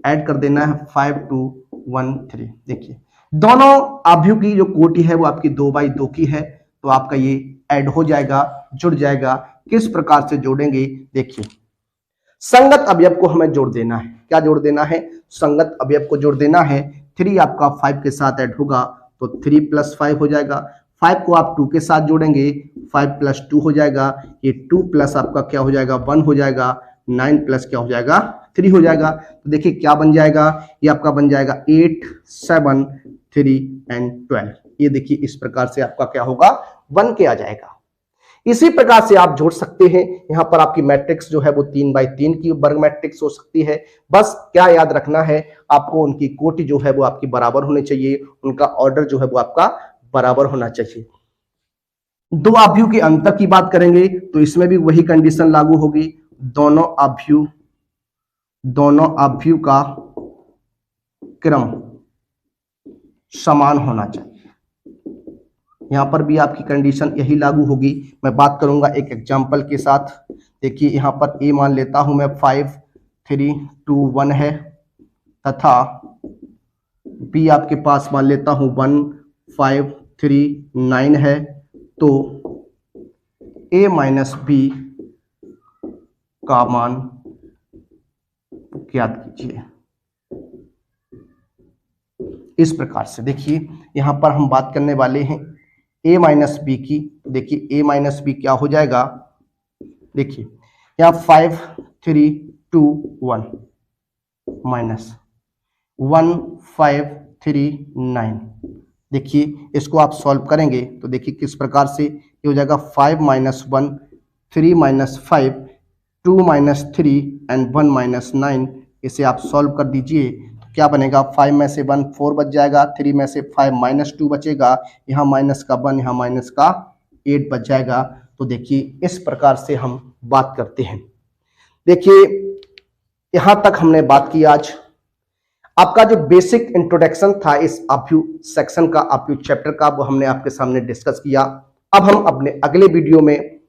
ऐड कर देना है 5213। देखिए दोनों अवयव की जो कोटि है वो आपकी 2/2 की है, तो आपका ये ऐड हो जाएगा, जुड़ जाएगा। किस प्रकार से जोड़ेंगे, देखिए संगत अवयव को हमें जोड़ देना है। क्या जोड़ देना है, संगत अवयव को जोड़ देना है। 3 आपका 5 के साथ ऐड होगा तो 3 + 5 हो जाएगा। 5 को आप 2 के साथ जोड़ेंगे 5 + 2 हो जाएगा। ये 2 प्लस आपका क्या हो जाएगा 1 हो जाएगा। 9 प्लस क्या हो जाएगा 3 हो जाएगा। तो देखिए क्या बन जाएगा, ये आपका बन जाएगा 8 7 3 एंड 12। ये देखिए इस प्रकार से आपका क्या होगा 1 के आ जाएगा। इसी प्रकार से आप जोड़ सकते हैं। यहां पर आपकी मैट्रिक्स जो है वो 3/3 की वर्ग मैट्रिक्स हो सकती है। बस क्या याद रखना है आपको, उनकी कोटि जो है वो आपकी बराबर होनी चाहिए, उनका ऑर्डर जो है वो आपका बराबर होना चाहिए। दो अवयव के अंतर की बात करेंगे तो इसमें भी वही कंडीशन लागू होगी। दोनों अवयव का क्रम समान होना चाहिए। यहां पर भी आपकी कंडीशन यही लागू होगी। मैं बात करूंगा एक एग्जांपल के साथ। देखिए यहां पर ए मान लेता हूं मैं 5 3 2 1 है, तथा बी आपके पास मान लेता हूं 1 5 3 9 है। तो a माइनस बी का मान ज्ञात कीजिए। इस प्रकार से देखिए यहां पर हम बात करने वाले हैं a माइनस बी की। देखिए a माइनस बी क्या हो जाएगा, देखिए यहाँ 5 3 2 1 माइनस 1 5 3 9। देखिए इसको आप सॉल्व करेंगे तो देखिए किस प्रकार से ये हो जाएगा 5 - 1 3 - 5 2 - 3 एंड 1 - 9। इसे आप सॉल्व कर दीजिए तो क्या बनेगा, 5 में से 1 4 बच जाएगा, 3 में से 5 - 2 बचेगा, यहाँ माइनस का 1 यहाँ माइनस का 8 बच जाएगा। तो देखिए इस प्रकार से हम बात करते हैं। देखिए यहां तक हमने बात की। आज आपका जो बेसिक इंट्रोडक्शन था इस अवयव सेक्शन का, अवयव चैप्टर का, वो हमने आपके सामने डिस्कस किया। अब हम अपने अगले वीडियो में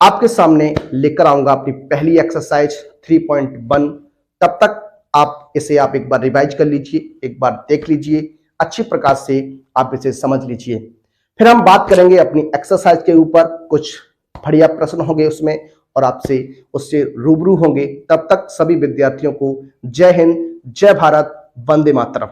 आपके सामने लेकर आऊंगा अपनी पहली एक्सरसाइज 3.1। तब तक आप इसे एक बार रिवाइज कर लीजिए, एक बार देख लीजिए, अच्छी प्रकार से आप इसे समझ लीजिए। फिर हम बात करेंगे अपनी एक्सरसाइज के ऊपर, कुछ बढ़िया प्रश्न होंगे उसमें और आपसे उससे रूबरू होंगे। तब तक सभी विद्यार्थियों को जय हिंद, जय भारत, वंदे मातरम।